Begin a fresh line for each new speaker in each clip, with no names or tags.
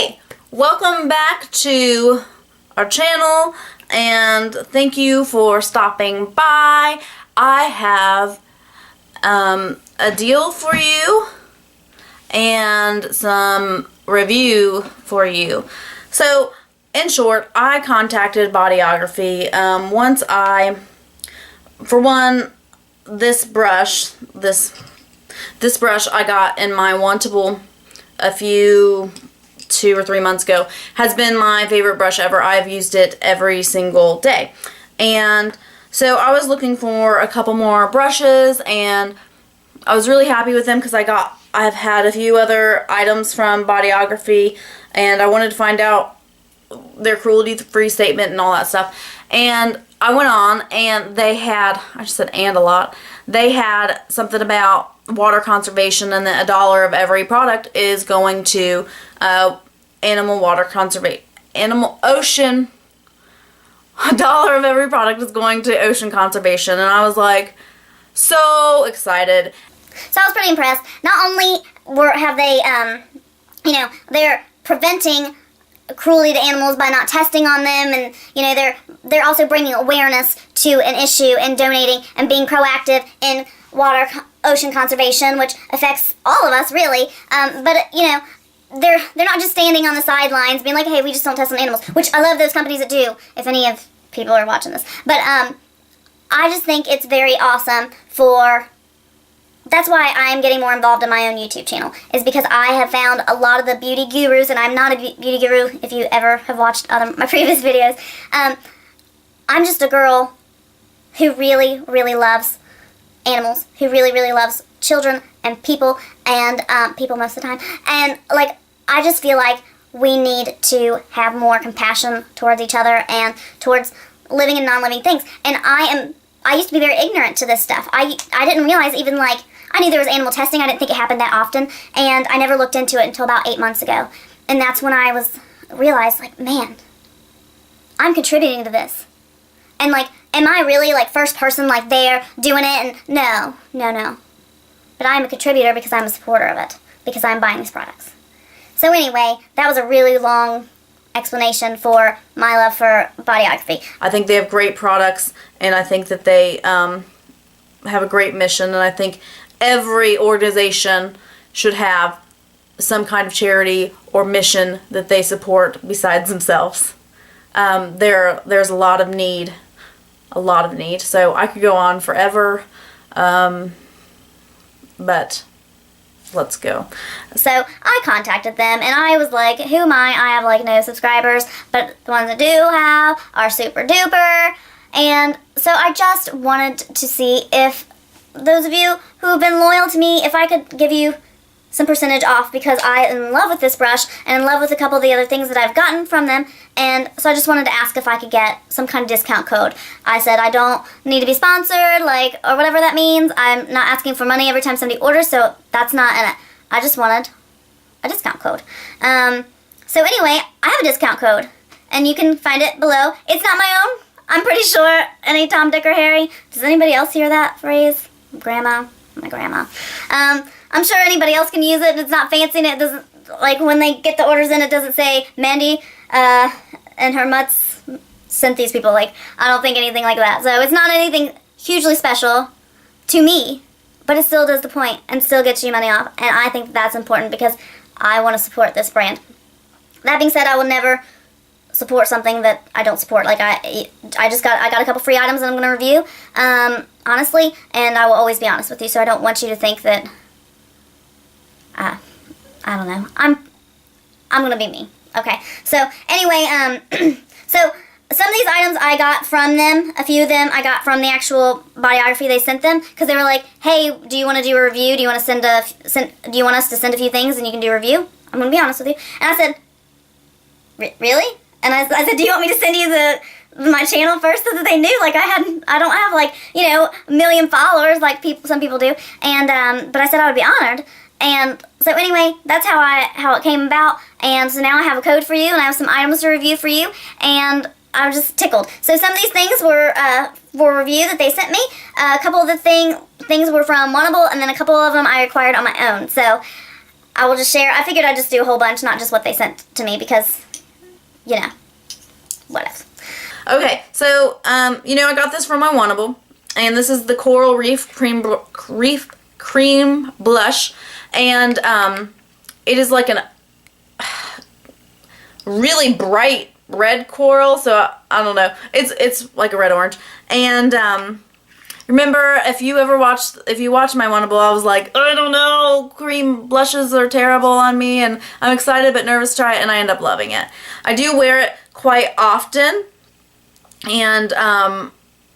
Hey, welcome back to our channel and thank you for stopping by. I have a deal for you and some review for you. So in short, I contacted Bodyography once this brush I got in my Wantable a few 2 or 3 months ago has been my favorite brush ever. I've used it every single day. And so I was looking for a couple more brushes and I was really happy with them because I've had a few other items from Bodyography and I wanted to find out their cruelty-free statement and all that stuff. And I went on and they had, I just said and a lot, they had something about water conservation and that $1 of every product is going to ocean. $1 of every product is going to ocean conservation, and I was like so excited.
So I was pretty impressed. Not only have they, they're preventing cruelty to animals by not testing on them, and they're also bringing awareness to an issue and donating and being proactive in ocean conservation, which affects all of us really. They're not just standing on the sidelines being like, hey, we just don't test on animals, which I love those companies that do, if any of people are watching this. But I just think it's very awesome that's why I'm getting more involved in my own YouTube channel, is because I have found a lot of the beauty gurus, and I'm not a beauty guru if you ever have watched my previous videos. I'm just a girl who really, really loves animals, who really, really loves children and people, and people most of the time. And I just feel like we need to have more compassion towards each other and towards living and non-living things. And I used to be very ignorant to this stuff. I didn't realize even I knew there was animal testing. I didn't think it happened that often, and I never looked into it until about 8 months ago. And that's when I realized, man, I'm contributing to this. And am I really first person there doing it? And no. But I'm a contributor because I'm a supporter of it, because I'm buying these products. So anyway, that was a really long explanation for my love for Bodyography.
I think they have great products, and I think that they have a great mission, and I think every organization should have some kind of charity or mission that they support besides themselves. There's a lot of need. So I could go on forever, but let's go.
So I contacted them and I was like, who am I? I have no subscribers, but the ones that do have are super duper. And so I just wanted to see if those of you who have been loyal to me, if I could give you some percentage off, because I am in love with this brush and in love with a couple of the other things that I've gotten from them. And so I just wanted to ask if I could get some kind of discount code. I said I don't need to be sponsored, or whatever that means. I'm not asking for money every time somebody orders, so that's not in it. I just wanted a discount code. So anyway, I have a discount code, and you can find it below. It's not my own. I'm pretty sure any Tom, Dick, or Harry. Does anybody else hear that phrase? Grandma? My grandma. I'm sure anybody else can use it. It's not fancy, and it doesn't, when they get the orders in, it doesn't say Mandy and her mutts sent these people. I don't think anything like that. So it's not anything hugely special to me, but it still does the point and still gets you money off. And I think that's important because I want to support this brand. That being said, I will never support something that I don't support. I got a couple free items that I'm going to review, honestly, and I will always be honest with you. So I don't want you to think that I don't know. I'm gonna be me. Okay. So anyway, so some of these items I got from them. A few of them I got from the actual Bodyography they sent them, because they were like, "Hey, do you want to do a review? Do you want to do you want us to send a few things and you can do a review?" I'm gonna be honest with you. And I said, "Really?" And I said, "Do you want me to send you my channel first so that they knew?" I don't have a million followers some people do. And but I said I would be honored. And so anyway, that's how it came about. And so now I have a code for you, and I have some items to review for you, and I'm just tickled. So some of these things were for review that they sent me. A couple of the things were from Wantable, and then a couple of them I acquired on my own. So I will just share. I figured I'd just do a whole bunch, not just what they sent to me, because, you know, whatever.
Okay, so, you know, I got this from my Wannable, and this is the Coral Reef Cream Blush, and, it is like an really bright red coral, so I don't know. It's like a red-orange, and, remember, if you watched my Wannable, I was like, I don't know, cream blushes are terrible on me, and I'm excited but nervous to try it, and I end up loving it. I do wear it quite often, and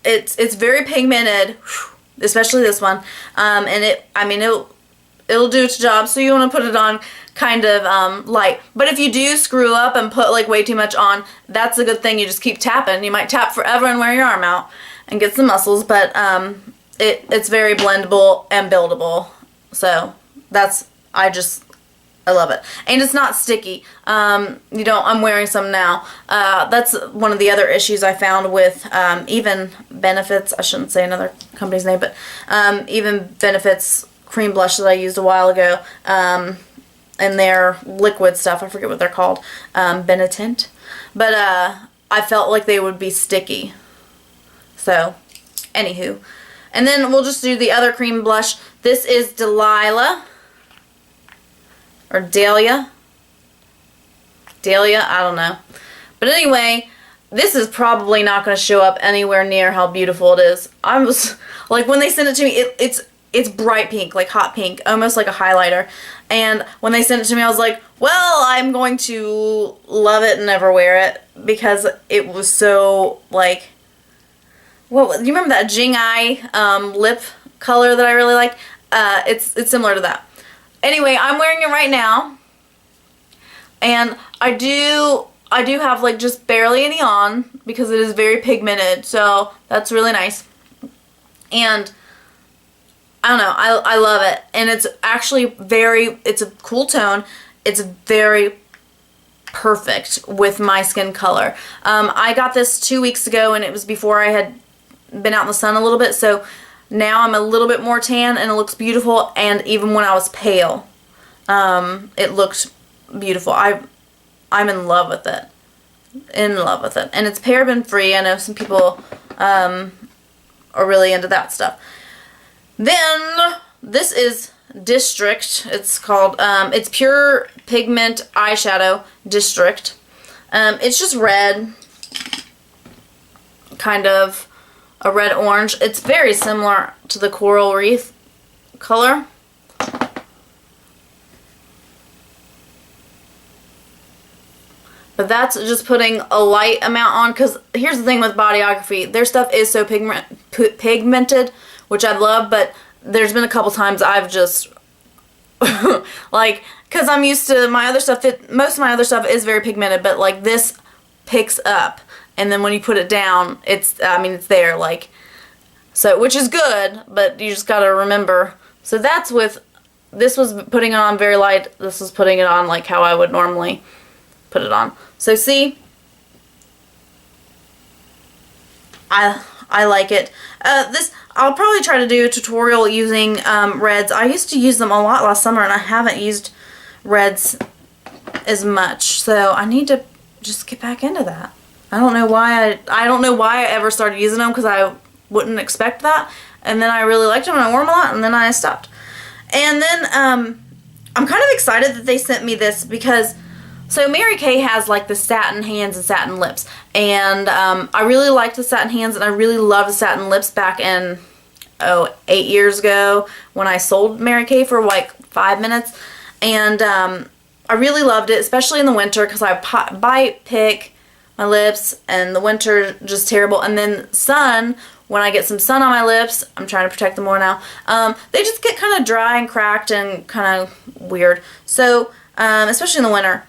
it's very pigmented, especially this one, and it'll do its job, so you want to put it on kind of light. But if you do screw up and put like way too much on, that's a good thing. You just keep tapping. You might tap forever and wear your arm out and get some muscles, but it's very blendable and buildable. So I love it. And it's not sticky. I'm wearing some now. That's one of the other issues I found with Even Benefits. I shouldn't say another company's name, but Even Benefits cream blush that I used a while ago. And their liquid stuff. I forget what they're called. Benetint. But I felt like they would be sticky. So, anywho. And then we'll just do the other cream blush. This is Dahlia. Or Dahlia. Dahlia, I don't know. But anyway, this is probably not going to show up anywhere near how beautiful it is. I was, like, when they sent it to me, it's bright pink, like hot pink, almost like a highlighter. And when they sent it to me, I was like, well, I'm going to love it and never wear it. Because it was so, like, what, you remember that Jing Eye lip color that I really like? It's similar to that. Anyway, I'm wearing it right now, and I do have like just barely any on because it is very pigmented, so that's really nice. And I don't know, I love it, and it's actually it's a cool tone. It's very perfect with my skin color. I got this 2 weeks ago, and it was before I had been out in the sun a little bit, so now I'm a little bit more tan and it looks beautiful, and even when I was pale, it looked beautiful. I'm in love with it. In love with it. And it's paraben free. I know some people are really into that stuff. Then this is District. It's called it's Pure Pigment Eyeshadow District. It's just red, kind of a red-orange. It's very similar to the Coral Reef color. But that's just putting a light amount on, because here's the thing with Bodyography. Their stuff is so pigmented, which I love, but there's been a couple times I've just, like, because I'm used to my other stuff, most of my other stuff is very pigmented, but like this picks up. And then when you put it down, it's there, like, so, which is good, but you just gotta remember. So that's with, this was putting it on very light, this was putting it on like how I would normally put it on. So see, I like it. I'll probably try to do a tutorial using reds. I used to use them a lot last summer, and I haven't used reds as much, so I need to just get back into that. I don't know why I ever started using them, because I wouldn't expect that. And then I really liked them and I wore them a lot, and then I stopped. And then I'm kind of excited that they sent me this, because so Mary Kay has like the satin hands and satin lips, and I really liked the satin hands, and I really loved the satin lips back in 8 years ago when I sold Mary Kay for like 5 minutes, and I really loved it, especially in the winter, because I bite pick my lips, and the winter just terrible. And then sun, when I get some sun on my lips, I'm trying to protect them more now, they just get kind of dry and cracked and kind of weird. So especially in the winter,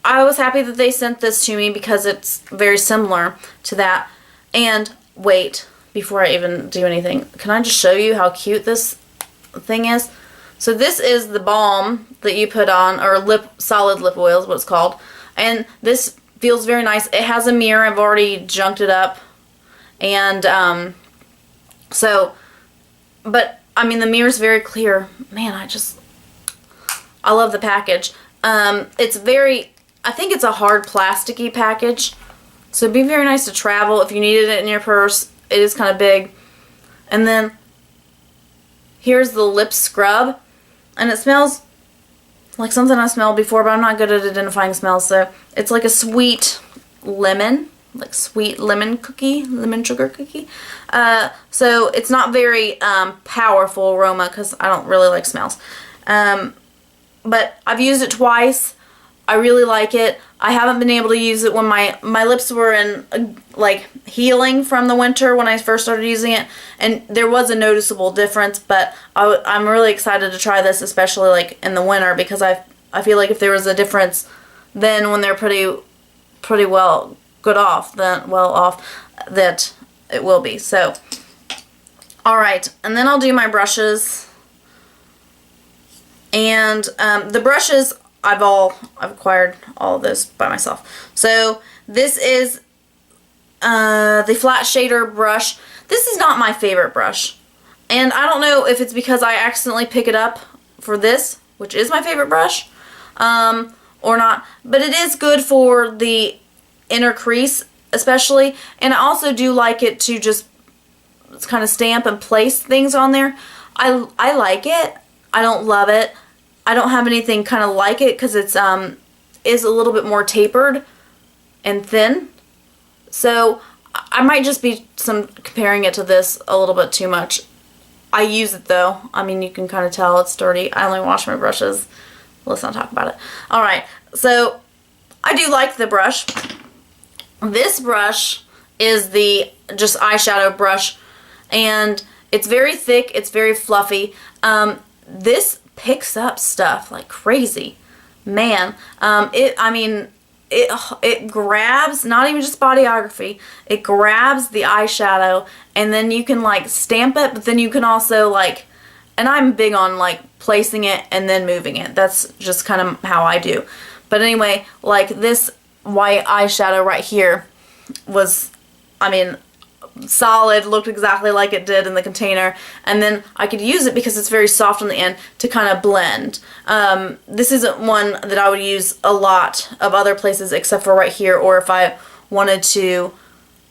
I was happy that they sent this to me, because it's very similar to that. And wait, before I even do anything, can I just show you how cute this thing is? So this is the balm that you put on, or solid lip oil is what it's called. And this feels very nice. It has a mirror. I've already junked it up. And but I mean, the mirror's very clear. Man, I love the package. It's very, I think it's a hard plasticky package. So it'd be very nice to travel if you needed it in your purse. It is kind of big. And then here's the lip scrub. And it smells like something I smelled before, but I'm not good at identifying smells. So it's like a sweet lemon. Like sweet lemon cookie, lemon sugar cookie. So it's not very powerful aroma because I don't really like smells. But I've used it twice. I really like it. I haven't been able to use it when my lips were in like healing from the winter when I first started using it, and there was a noticeable difference. But I'm really excited to try this, especially like in the winter, because I feel like if there was a difference then when they're pretty well off, that it will be. So, all right, and then I'll do my brushes. And the brushes, I've acquired all of those by myself. So this is the flat shader brush. This is not my favorite brush, and I don't know if it's because I accidentally pick it up for this, which is my favorite brush, or not. But it is good for the inner crease especially, and I also do like it to just kind of stamp and place things on there. I like it. I don't love it. I don't have anything kind of like it because it's is a little bit more tapered and thin. So I might just be comparing it to this a little bit too much. I use it though. I mean, you can kind of tell it's dirty. I only wash my brushes. Let's not talk about it. Alright, so I do like the brush. This brush is the just eyeshadow brush, and it's very thick, it's very fluffy. This picks up stuff like crazy. Man, it grabs, not even just Bodyography, it grabs the eyeshadow, and then you can like stamp it, but then you can also like, and I'm big on like placing it and then moving it. That's just kind of how I do. But anyway, like this white eyeshadow right here was, I mean, solid, looked exactly like it did in the container, and then I could use it because it's very soft on the end to kind of blend. This isn't one that I would use a lot of other places except for right here, or if I wanted to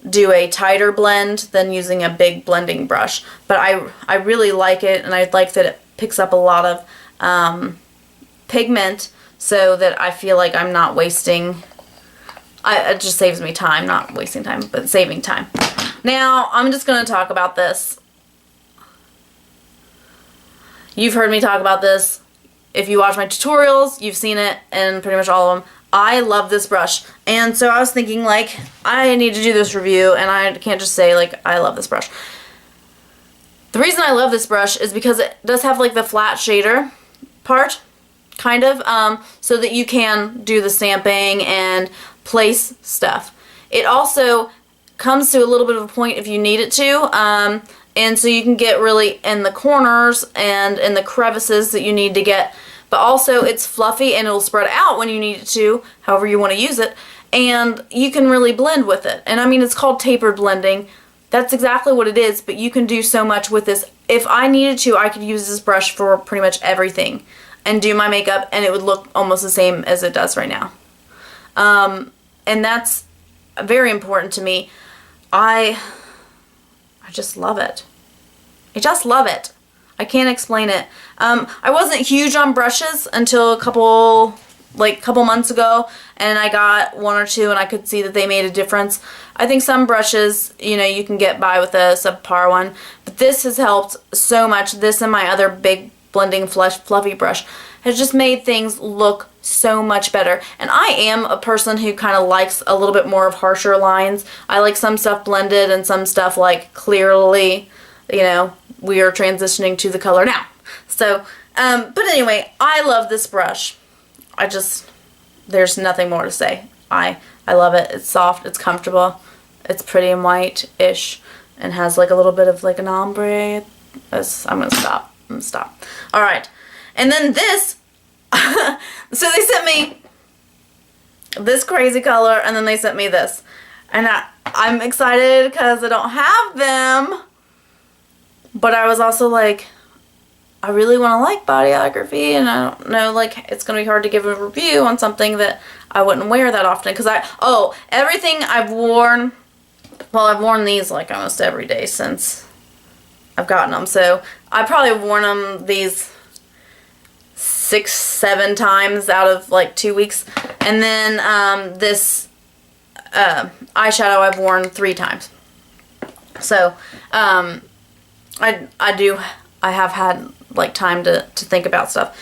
do a tighter blend than using a big blending brush. But I really like it, and I like that it picks up a lot of pigment, so that I feel like I'm not wasting, it just saves me time, not wasting time, but saving time. Now, I'm just going to talk about this. You've heard me talk about this. If you watch my tutorials, you've seen it in pretty much all of them. I love this brush. And so I was thinking, like, I need to do this review, and I can't just say, like, I love this brush. The reason I love this brush is because it does have, like, the flat shader part, kind of, so that you can do the stamping and place stuff. It also comes to a little bit of a point if you need it to, and so you can get really in the corners and in the crevices that you need to get, but also it's fluffy and it'll spread out when you need it to, however you want to use it, and you can really blend with it. And I mean, it's called tapered blending. That's exactly what it is, but you can do so much with this. If I needed to, I could use this brush for pretty much everything and do my makeup, and it would look almost the same as it does right now. And that's very important to me. I just love it. I just love it. I can't explain it. I wasn't huge on brushes until a couple months ago, and I got one or two and I could see that they made a difference. I think some brushes, you know, you can get by with a subpar one, but this has helped so much. This and my other big blending fluffy brush has just made things look so much better. And I am a person who kind of likes a little bit more of harsher lines. I like some stuff blended and some stuff like clearly, you know, we are transitioning to the color now. So, but anyway, I love this brush. There's nothing more to say. I love it. It's soft, it's comfortable, it's pretty and white-ish, and has like a little bit of like an ombre. I'm gonna stop. Alright, and then this, so they sent me this crazy color, and then they sent me this. And I'm excited because I don't have them, but I was also like, I really want to like Bodyography, and I don't know, like, it's going to be hard to give a review on something that I wouldn't wear that often, because everything I've worn, well, I've worn these like almost every day since I've gotten them, so I probably have worn them these 6-7 times out of like 2 weeks, and then this eyeshadow I've worn 3 times, so I have had like time to think about stuff.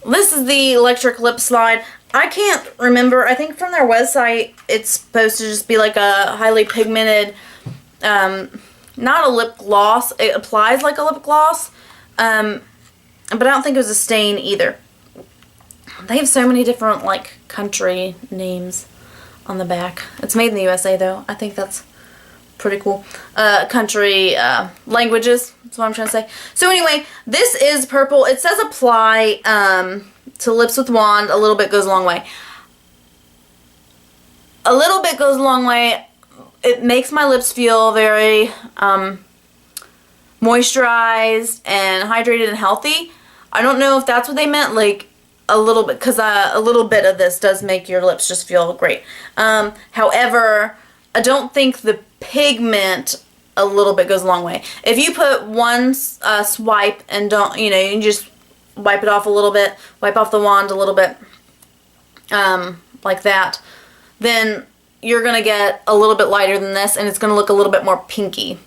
This is the electric lip slide. I can't remember. I think from their website it's supposed to just be like a highly pigmented, not a lip gloss. It applies like a lip gloss, but I don't think it was a stain either. They have so many different like country names on the back. It's made in the USA though. I think that's pretty cool. Country languages, that's what I'm trying to say. So anyway, this is purple. It says apply to lips with wand. A little bit goes a long way. A little bit goes a long way. It makes my lips feel very moisturized and hydrated and healthy. I don't know if that's what they meant, like a little bit, because a little bit of this does make your lips just feel great. However, I don't think the pigment a little bit goes a long way. If you put one swipe and don't, you can just wipe it off a little bit, wipe off the wand a little bit, like that, then you're going to get a little bit lighter than this, and it's going to look a little bit more pinky.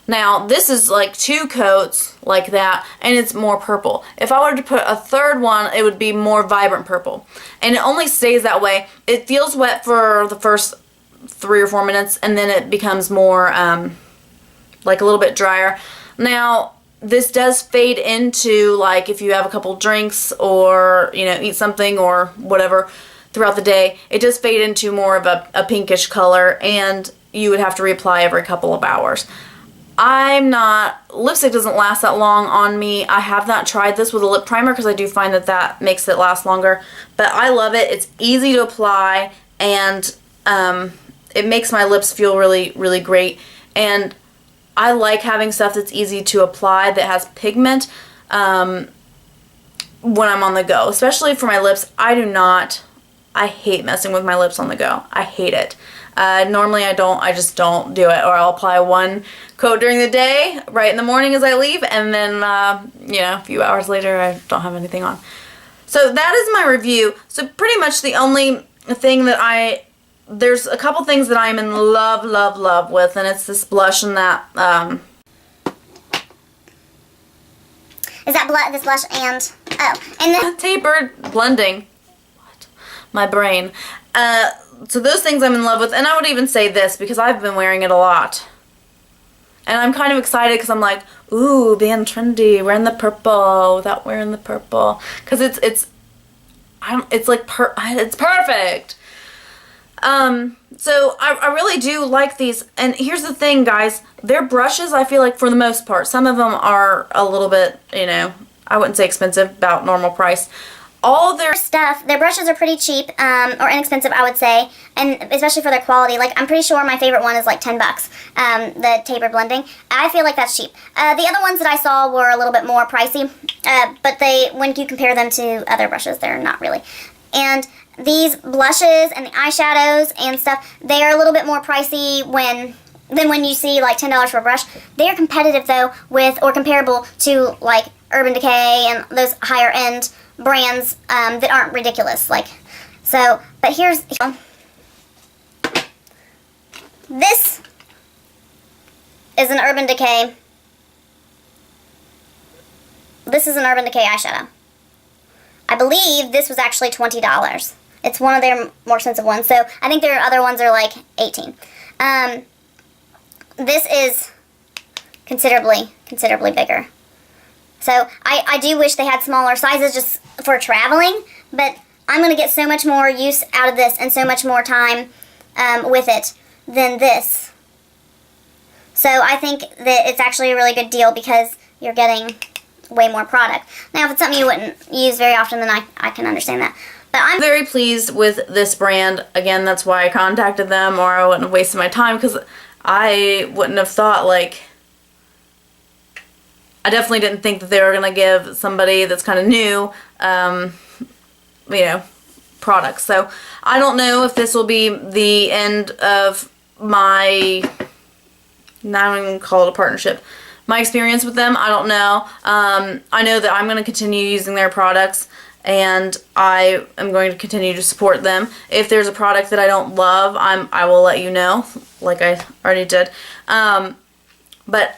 Now, this is like 2 coats like that, and it's more purple. If I were to put a third one, it would be more vibrant purple. And it only stays that way. It feels wet for the first 3 or 4 minutes, and then it becomes more like a little bit drier. Now, this does fade into, like, if you have a couple drinks or, eat something or whatever throughout the day, it does fade into more of a pinkish color, and you would have to reapply every couple of hours. Lipstick doesn't last that long on me. I have not tried this with a lip primer because I do find that makes it last longer, but I love it. It's easy to apply, and it makes my lips feel really, really great, and I like having stuff that's easy to apply that has pigment when I'm on the go, especially for my lips. I hate messing with my lips on the go. I hate it. Normally I just don't do it, or I'll apply one coat during the day, right in the morning as I leave, and then, a few hours later I don't have anything on. So that is my review. So pretty much the only thing that there's a couple things that I'm in love, love, love with, and it's this blush and that,
Is that this blush and, and the
Tapered blending. What? My brain. So those things I'm in love with, and I would even say this because I've been wearing it a lot. And I'm kind of excited because I'm like, ooh, being trendy, wearing the purple without wearing the purple. Because it's perfect. So I really do like these. And here's the thing, guys. Their brushes, I feel like for the most part, some of them are a little bit, I wouldn't say expensive, about normal price. All their
stuff, their brushes are pretty cheap, or inexpensive, I would say, and especially for their quality. Like, I'm pretty sure my favorite one is like $10, the Tapered blending. I feel like that's cheap. The other ones that I saw were a little bit more pricey, but when you compare them to other brushes, they're not really. And these blushes and the eyeshadows and stuff, they are a little bit more pricey than when you see like $10 for a brush. They are competitive though or comparable to like Urban Decay and those higher end brands that aren't ridiculous. But here's this is an Urban Decay. This is an Urban Decay eyeshadow. I believe this was actually $20. It's one of their more expensive ones, so I think their other ones are like $18. This is considerably bigger. So I do wish they had smaller sizes just for traveling, but I'm going to get so much more use out of this and so much more time with it than this. So I think that it's actually a really good deal because you're getting way more product. Now, if it's something you wouldn't use very often, then I can understand that. But I'm
very pleased with this brand. Again, that's why I contacted them, or I wouldn't have wasted my time, because I wouldn't have thought, like, I definitely didn't think that they were going to give somebody that's kind of new, you know, products. So I don't know if this will be the end of my, not even call it a partnership, my experience with them. I don't know. I know that I'm going to continue using their products, and I am going to continue to support them. If there's a product that I don't love, I will let you know, like I already did. But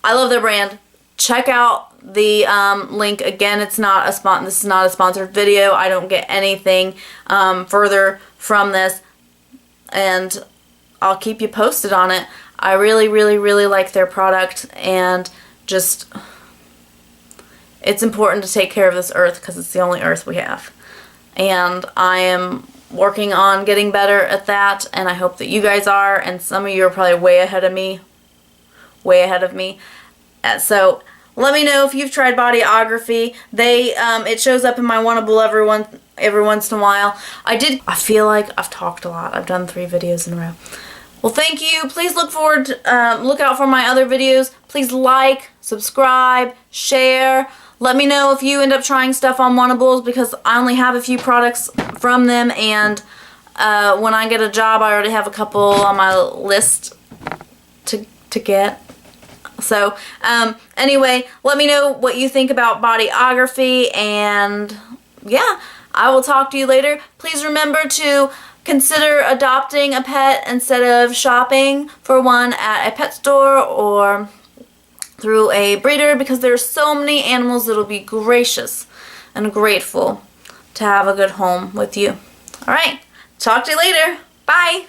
I love their brand. Check out the link. Again, it's not a this is not a sponsored video. I don't get anything further from this, and I'll keep you posted on it. I really, really, really like their product, and just, it's important to take care of this earth because it's the only earth we have. And I am working on getting better at that, and I hope that you guys are, and some of you are probably way ahead of me. So let me know if you've tried Bodyography. It shows up in my Wannable every once in a while. I feel like I've talked a lot. I've done 3 videos in a row. Well, thank you. Please look out for my other videos. Please like, subscribe, share. Let me know if you end up trying stuff on Wannables, because I only have a few products from them, and when I get a job, I already have a couple on my list to get. So, anyway, let me know what you think about Bodyography, and yeah, I will talk to you later. Please remember to consider adopting a pet instead of shopping for one at a pet store or through a breeder, because there's so many animals that'll be gracious and grateful to have a good home with you. Alright, talk to you later. Bye!